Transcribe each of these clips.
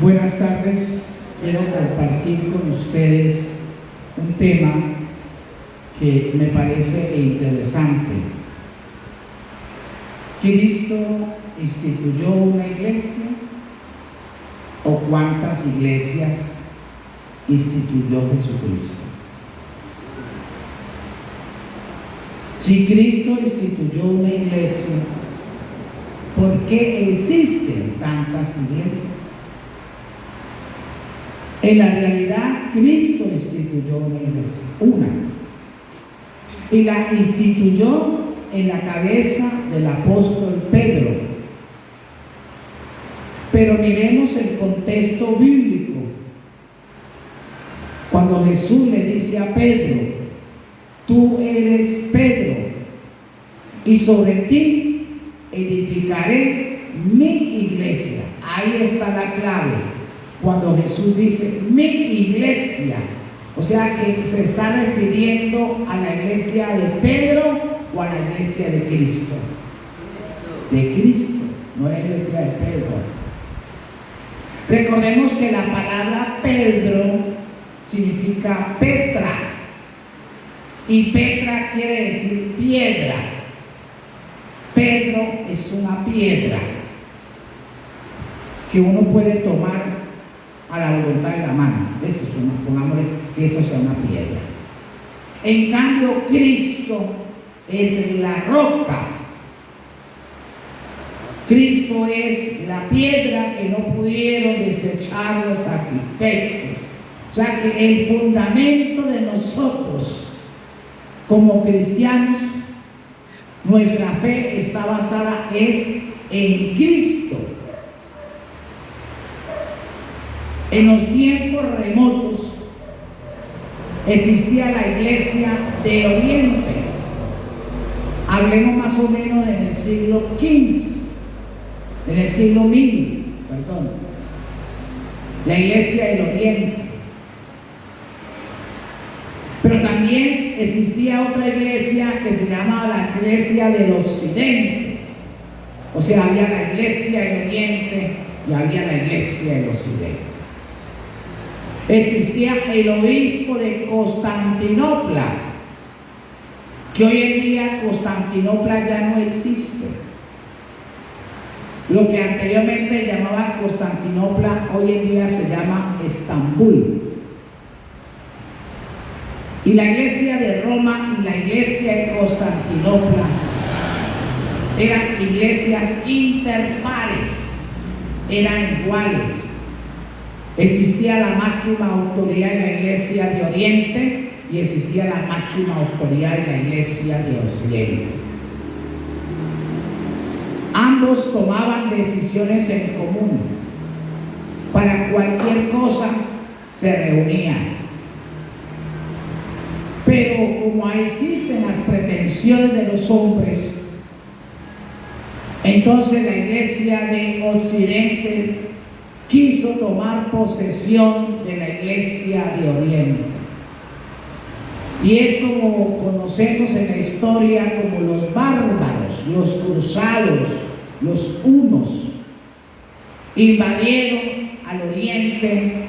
Buenas tardes, quiero compartir con ustedes un tema que me parece interesante. ¿Cristo instituyó una iglesia? ¿O cuántas iglesias instituyó Jesucristo? Si Cristo instituyó una iglesia, ¿por qué existen tantas iglesias? En la realidad, Cristo instituyó una iglesia, una, y la instituyó en la cabeza del apóstol Pedro. Pero miremos el contexto bíblico. Cuando Jesús le dice a Pedro: tú eres Pedro, y sobre ti edificaré mi iglesia. Ahí está la clave. Cuando Jesús dice mi iglesia, o sea que se está refiriendo a la iglesia de Pedro o a la iglesia de Cristo. De Cristo, no la iglesia de Pedro. Recordemos que la palabra Pedro significa Petra, y Petra quiere decir piedra. Pedro es una piedra que uno puede tomar a la voluntad de la mano. Esto es pongámosle que esto sea una piedra. En cambio, Cristo es la roca. Cristo es la piedra que no pudieron desechar los arquitectos. O sea que el fundamento de nosotros como cristianos, nuestra fe está basada en Cristo. En los tiempos remotos existía la iglesia del Oriente. Hablemos más o menos en el siglo XV, en el siglo 1000, perdón. La iglesia del Oriente. Pero también existía otra iglesia que se llamaba la iglesia de los occidentes. O sea, había la iglesia del Oriente y había la iglesia del Occidente. Existía el obispo de Constantinopla, que hoy en día Constantinopla ya no existe. Lo que anteriormente llamaban Constantinopla, hoy en día se llama Estambul. Y la iglesia de Roma y la iglesia de Constantinopla eran iglesias interpares, eran iguales. Existía la máxima autoridad de la iglesia de Oriente y existía la máxima autoridad de la iglesia de Occidente. Ambos tomaban decisiones en común. Para cualquier cosa se reunían. Pero como existen las pretensiones de los hombres, entonces la iglesia de Occidente quiso tomar posesión de la iglesia de Oriente. Y es como conocemos en la historia como los bárbaros, los cruzados, los hunos, invadieron al Oriente,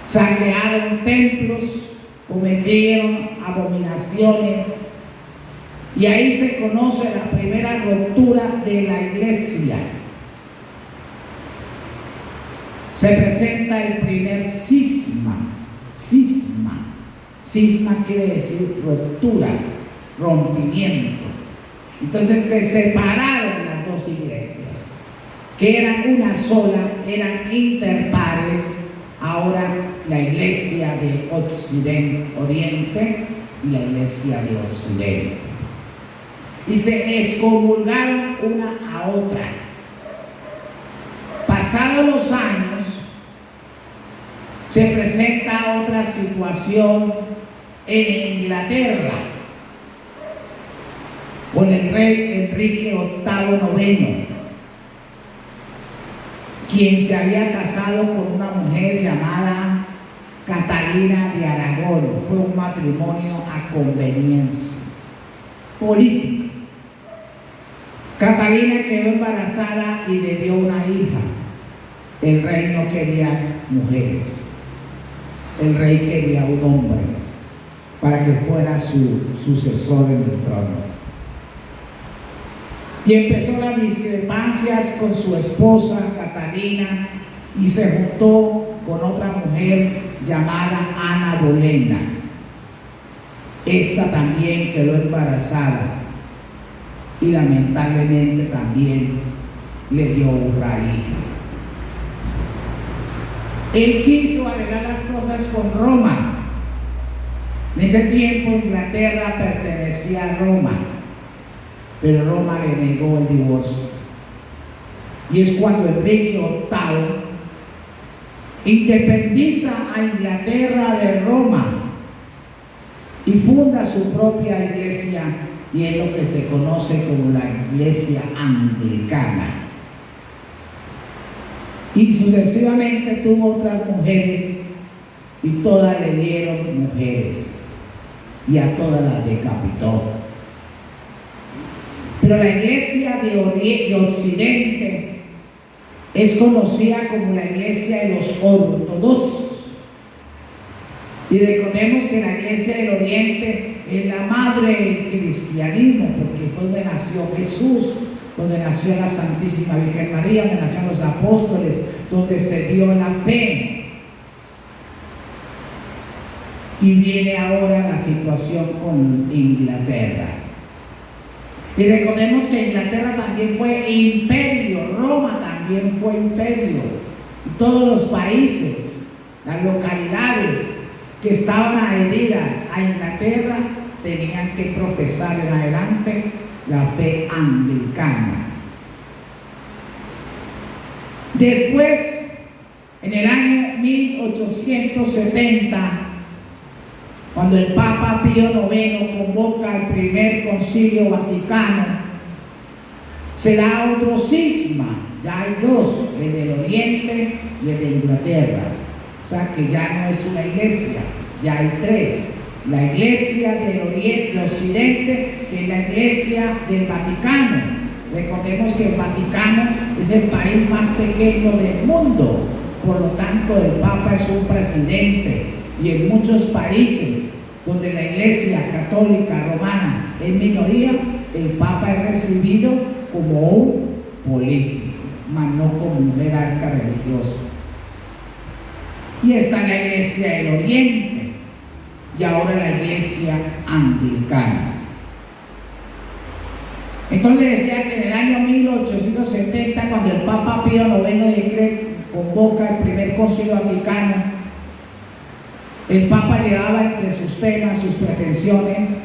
saquearon templos, cometieron abominaciones, y ahí se conoce la primera ruptura de la iglesia. Se presenta el primer cisma. Cisma quiere decir ruptura, rompimiento. Entonces se separaron las dos iglesias, que eran una sola, eran interpares. Ahora la iglesia de Oriente y la iglesia de Occidente. Y se excomulgaron una a otra. Pasados los años, se presenta otra situación en Inglaterra con el rey Enrique VIII IX, quien se había casado con una mujer llamada Catalina de Aragón. Fue un matrimonio a conveniencia política. Catalina quedó embarazada y le dio una hija. El rey no quería mujeres, el rey quería un hombre para que fuera su sucesor en el trono. Y empezó las discrepancias con su esposa Catalina y se juntó con otra mujer llamada Ana Bolena. Esta también quedó embarazada y lamentablemente también le dio otra hija. Él quiso arreglar las cosas con Roma. En ese tiempo Inglaterra pertenecía a Roma, pero Roma le negó el divorcio. Y es cuando Enrique VIII independiza a Inglaterra de Roma y funda su propia iglesia, y es lo que se conoce como la iglesia anglicana. Y sucesivamente tuvo otras mujeres y todas le dieron mujeres y a todas las decapitó. Pero la iglesia de Occidente es conocida como la iglesia de los ortodoxos. Y recordemos que la iglesia del Oriente es la madre del cristianismo, porque fue donde nació Jesús, donde nació la Santísima Virgen María, donde nacieron los apóstoles, donde se dio la fe. Y viene ahora la situación con Inglaterra. Y recordemos que Inglaterra también fue imperio, Roma también fue imperio. Y todos los países, las localidades que estaban adheridas a Inglaterra tenían que profesar en adelante la fe anglicana. Después, en el año 1870, cuando el Papa Pío IX convoca el primer concilio vaticano, se da otro cisma. Ya hay dos, el del Oriente y el de Inglaterra. O sea que ya no es una iglesia, ya hay tres. La iglesia del Oriente, de Occidente, que es la iglesia del Vaticano. Recordemos que el Vaticano es el país más pequeño del mundo, por lo tanto el Papa es un presidente, y en muchos países donde la iglesia católica romana es minoría, el Papa es recibido como un político, mas no como un jerarca religioso. Y está la iglesia del Oriente y ahora la iglesia anglicana. Entonces decía que en el año 1870, cuando el Papa Pío IX convoca el primer concilio vaticano, el Papa le daba entre sus temas, sus pretensiones,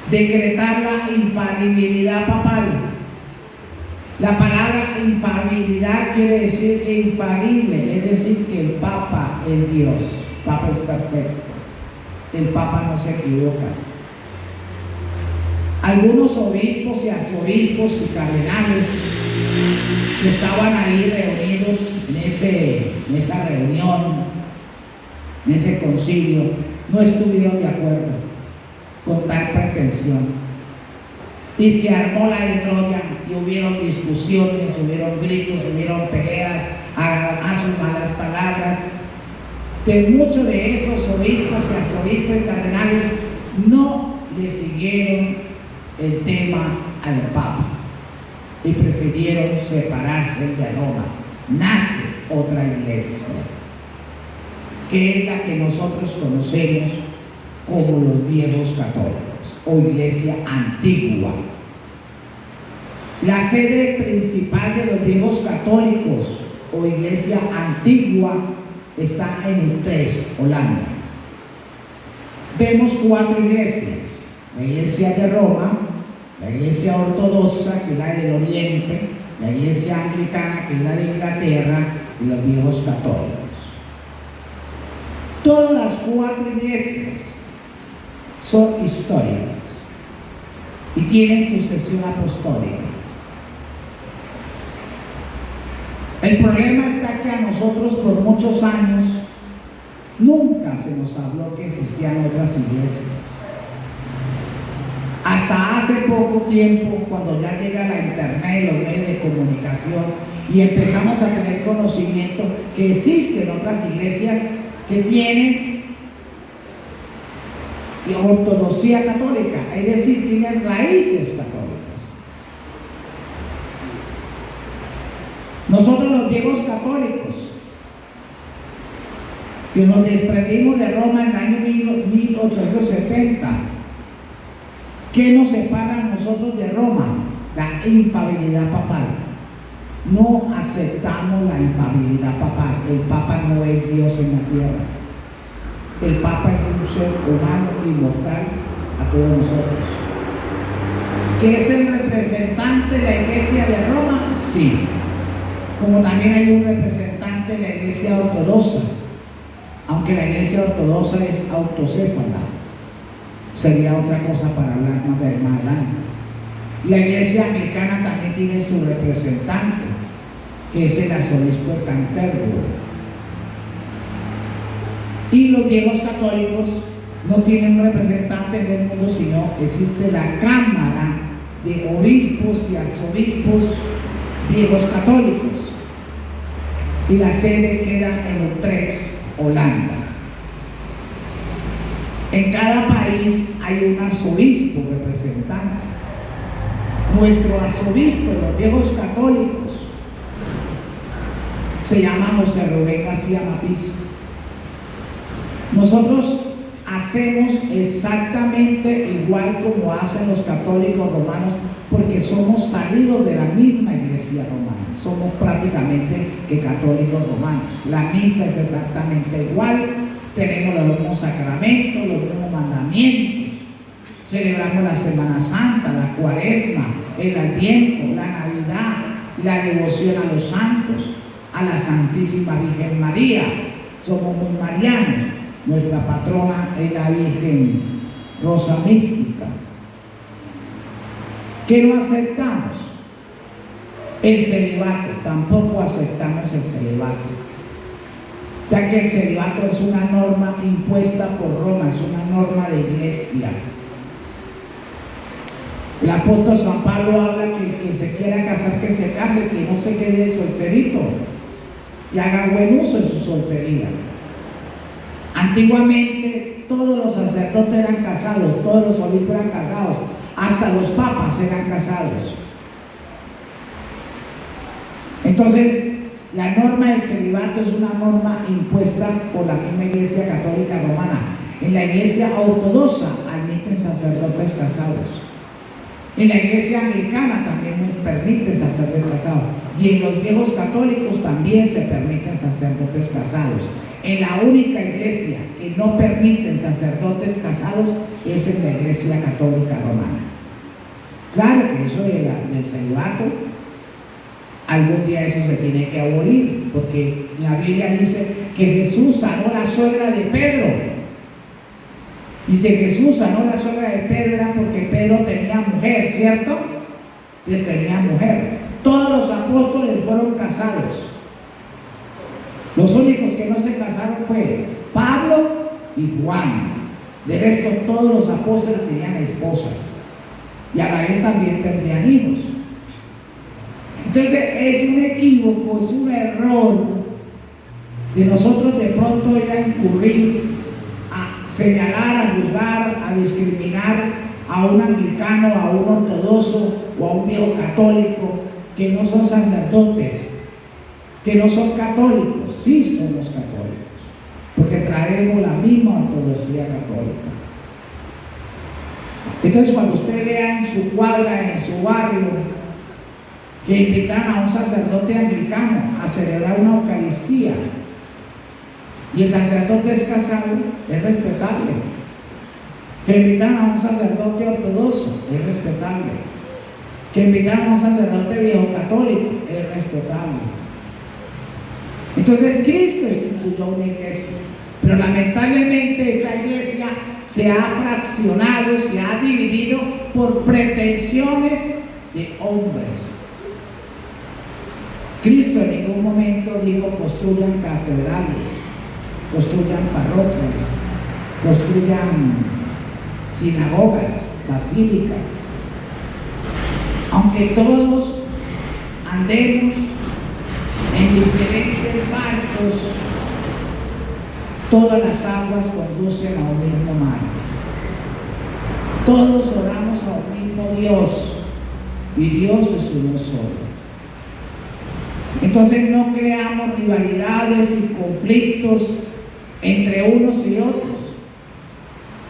decretar la infalibilidad papal. La palabra infalibilidad quiere decir infalible, es decir, que el Papa es Dios, el Papa es perfecto, el Papa no se equivoca. Algunos obispos y arzobispos y cardenales que estaban ahí reunidos en esa reunión, en ese concilio, no estuvieron de acuerdo con tal pretensión. Y se armó la de Troya y hubieron discusiones, hubieron gritos, hubieron peleas, sus malas palabras. De muchos de esos obispos y arzobispos y cardenales no le siguieron el tema al Papa y prefirieron separarse de Roma. Nace otra iglesia, que es la que nosotros conocemos como los viejos católicos o iglesia antigua. La sede principal de los viejos católicos o iglesia antigua está en Utrecht, Holanda. Vemos 4 iglesias: la iglesia de Roma, la iglesia ortodoxa, que es la del Oriente, la iglesia anglicana, que es la de Inglaterra, y los viejos católicos. Todas las 4 iglesias son históricas y tienen sucesión apostólica. El problema está que a nosotros por muchos años nunca se nos habló que existían otras iglesias. Hasta hace poco tiempo, cuando ya llega la internet, los medios de comunicación, y empezamos a tener conocimiento que existen otras iglesias que tienen ortodoxia católica, es decir, tienen raíces católicas. Nosotros los viejos católicos, que nos desprendimos de Roma en el año 1870, ¿qué nos separa a nosotros de Roma? La infalibilidad papal. No aceptamos la infalibilidad papal. El Papa no es Dios en la tierra. El Papa es un ser humano inmortal a todos nosotros. ¿Que es el representante de la Iglesia de Roma? Sí. Como también hay un representante de la Iglesia ortodoxa, aunque la Iglesia ortodoxa es autocéfala. Sería otra cosa para hablar más adelante. La Iglesia anglicana también tiene su representante, que es el arzobispo de Canterbury. Y los viejos católicos no tienen un representante en el mundo, sino existe la Cámara de Obispos y Arzobispos Viejos Católicos. Y la sede queda en Utrecht, Holanda. En cada país hay un arzobispo representante. Nuestro arzobispo de los viejos católicos se llama José Rubén García Matiz. Nosotros hacemos exactamente igual como hacen los católicos romanos, porque somos salidos de la misma iglesia romana. Somos prácticamente que católicos romanos. La misa es exactamente igual, tenemos los mismos sacramentos, los mismos mandamientos, celebramos la Semana Santa, la Cuaresma, el Adviento, la Navidad, la devoción a los santos, a la Santísima Virgen María. Somos muy marianos. Nuestra patrona es la Virgen Rosa Mística. ¿Qué no aceptamos? El celibato. Tampoco aceptamos el celibato, ya que el celibato es una norma impuesta por Roma, es una norma de iglesia. El apóstol San Pablo habla que el que se quiera casar, que se case, que no se quede solterito, y haga buen uso de su soltería. Antiguamente todos los sacerdotes eran casados, todos los obispos eran casados, hasta los papas eran casados. Entonces, la norma del celibato es una norma impuesta por la misma Iglesia Católica Romana. En la Iglesia Ortodoxa admiten sacerdotes casados. En la Iglesia Anglicana también permiten sacerdotes casados. Y en los viejos católicos también se permiten sacerdotes casados. En la única iglesia que no permiten sacerdotes casados es en la Iglesia Católica Romana. Claro que eso del celibato, algún día eso se tiene que abolir, porque la Biblia dice que Jesús sanó la suegra de Pedro. Y si Jesús sanó la suegra de Pedro era porque Pedro tenía mujer, ¿cierto? Él tenía mujer. Todos los apóstoles fueron casados. Los únicos que no se casaron fue Pablo y Juan. De resto, todos los apóstoles tenían esposas y a la vez también tendrían hijos. Entonces es un equívoco, es un error de nosotros de pronto ir a incurrir a señalar, a juzgar, a discriminar a un anglicano, a un ortodoxo o a un viejo católico que no son sacerdotes, que no son católicos. Sí somos católicos, porque traemos la misma ortodoxia católica. Entonces, cuando usted vea en su cuadra, en su barrio, que invitan a un sacerdote anglicano a celebrar una Eucaristía y el sacerdote es casado, es respetable. Que invitan a un sacerdote ortodoxo, es respetable. Que invitan a un sacerdote viejo católico, es respetable. Entonces Cristo instituyó una iglesia, pero lamentablemente esa iglesia se ha fraccionado, se ha dividido por pretensiones de hombres. Cristo en ningún momento dijo: construyan catedrales, construyan parroquias, construyan sinagogas. basílicas. Aunque todos andemos en diferentes barcos, todas las aguas conducen a un mismo mar. Todos oramos a un mismo Dios y Dios es uno solo. Entonces no creamos rivalidades y conflictos entre unos y otros.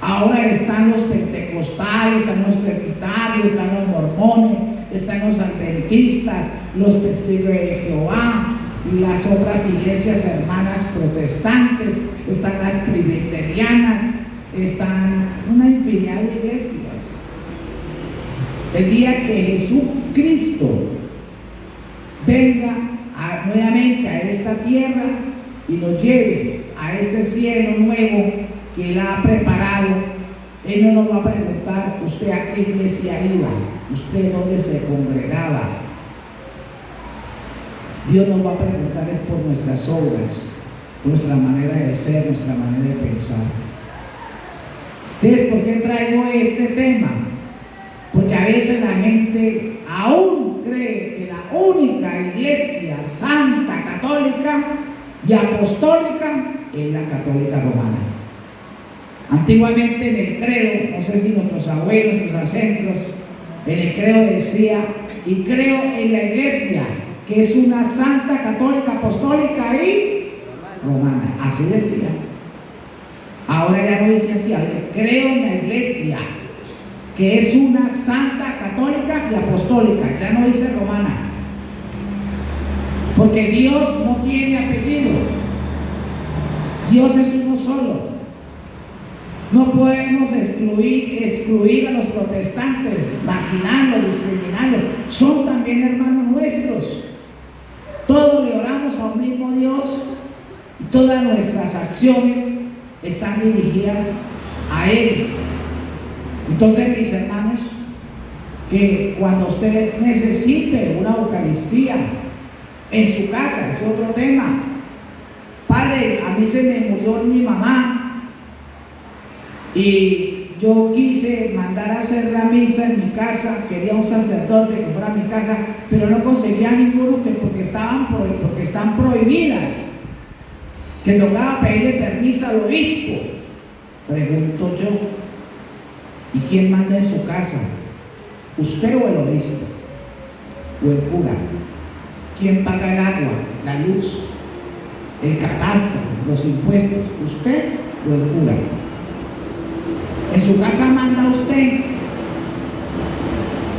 Ahora están los pentecostales, están los trinitarios, están los mormones, están los adventistas, los testigos de Jehová, las otras iglesias hermanas protestantes, están las presbiterianas, están una infinidad de iglesias. El día que Jesucristo venga nuevamente a esta tierra y nos lleve a ese cielo nuevo que Él ha preparado, Él no nos va a preguntar: ¿usted a qué iglesia iba? ¿Usted dónde se congregaba? Dios nos va a preguntar es por nuestras obras, por nuestra manera de ser, nuestra manera de pensar. Entonces, ¿por qué traigo este tema? Porque a veces la gente aún cree que la única iglesia santa, católica y apostólica es la católica romana. Antiguamente en el credo, no sé si nuestros abuelos, nuestros ancestros, en el credo decía: y creo en la iglesia que es una santa, católica, apostólica y romana. Así decía. Ahora ya no dice así: creo en la iglesia que es una santa, católica y apostólica. Ya no dice romana, porque Dios no tiene apellido. Dios es uno solo. No podemos excluir a los protestantes, marginarlos, discriminarlos. Son también hermanos nuestros. Todos le oramos a un mismo Dios y todas nuestras acciones están dirigidas a Él. Entonces, mis hermanos, que cuando usted necesite una Eucaristía en su casa, es otro tema. Padre, a mí se me murió mi mamá y yo quise mandar a hacer la misa en mi casa, quería un sacerdote que fuera a mi casa, pero no conseguía ninguno porque están prohibidas, que tocaba pedirle permiso al obispo. Pregunto yo: ¿y quién manda en su casa? ¿Usted o el obispo? ¿O el cura? ¿Quién paga el agua, la luz, el catastro, los impuestos? ¿Usted o el cura? En su casa manda usted.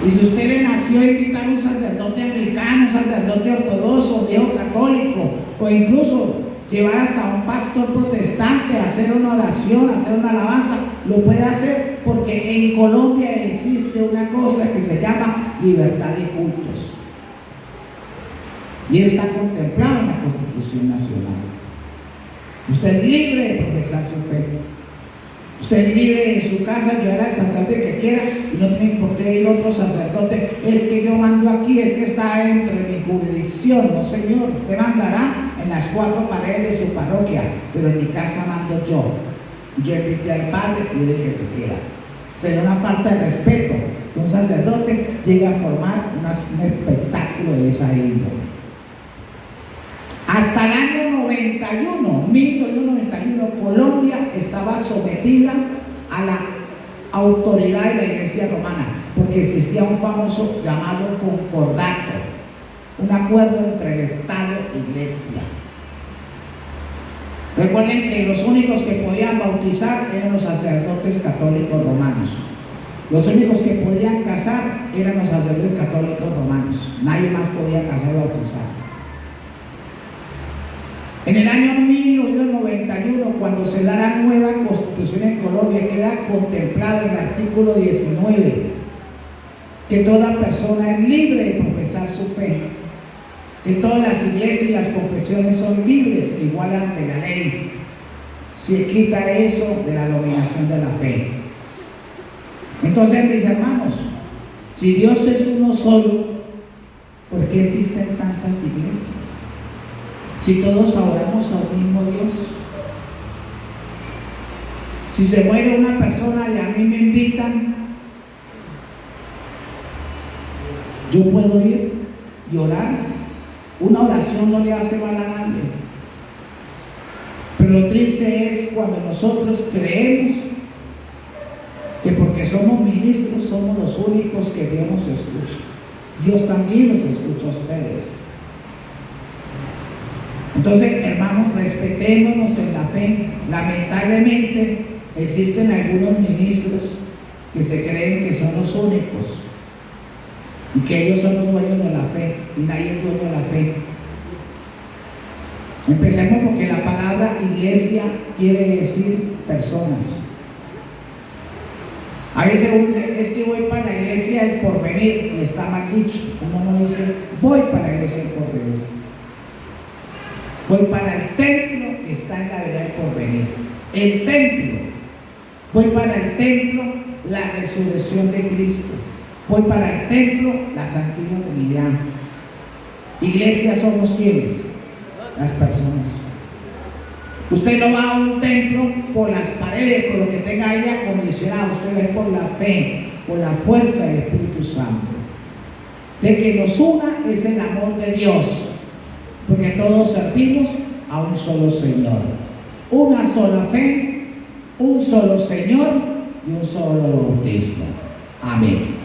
Y si usted le nació a invitar a un sacerdote anglicano, un sacerdote ortodoxo, viejo católico, o incluso llevar hasta un pastor protestante a hacer una oración, a hacer una alabanza, lo puede hacer, porque en Colombia existe una cosa que se llama libertad de cultos, y está contemplado en la Constitución Nacional. Usted es libre de profesar su fe. Usted es libre en su casa de llevar al sacerdote que quiera y no tiene por qué ir otro sacerdote. Es que yo mando aquí, es que está dentro de mi jurisdicción. No, señor, usted mandará en las 4 paredes de su parroquia, pero en mi casa mando yo. Yo invité al Padre y él es el que se queda. Sería una falta de respeto que un sacerdote llegue a formar un espectáculo de esa índole. Hasta el año 1991, Colombia estaba sometida a la autoridad de la Iglesia Romana, porque existía un famoso llamado concordato, un acuerdo entre el Estado e Iglesia. Recuerden que los únicos que podían bautizar eran los sacerdotes católicos romanos. Los únicos que podían casar eran los sacerdotes católicos romanos. Nadie más podía casar o bautizar. En el año 1991, cuando se da la nueva constitución en Colombia, queda contemplado en el artículo 19 que toda persona es libre de profesar su fe, que todas las iglesias y las confesiones son libres, igual ante la ley. Se quita eso de la dominación de la fe. Entonces, mis hermanos, si Dios es uno solo, ¿por qué existen tantas iglesias? Si todos adoramos al mismo Dios. Si se muere una persona y a mí me invitan Yo puedo ir y orar. Una oración no le hace mal a nadie. Pero lo triste es cuando nosotros creemos que porque somos ministros somos los únicos que Dios nos escucha. Dios también los escucha a ustedes. Entonces, hermanos, respetémonos en la fe. Lamentablemente existen algunos ministros que se creen que son los únicos y que ellos son los dueños de la fe y nadie es dueño de la fe. Empecemos porque la palabra iglesia quiere decir personas. A veces uno dice, es que voy para la iglesia del porvenir, y está mal dicho. Uno no dice, voy para la iglesia del porvenir. Voy para el templo que está en la vereda del porvenir. El templo. Voy para el templo, la resurrección de Cristo. Voy para el templo, la Santísima Trinidad. Iglesia somos quienes, las personas. Usted no va a un templo por las paredes, por lo que tenga aire acondicionado. Usted va por la fe, por la fuerza del Espíritu Santo. De que nos una es el amor de Dios, porque todos servimos a un solo Señor, una sola fe, un solo Señor y un solo bautismo. Amén.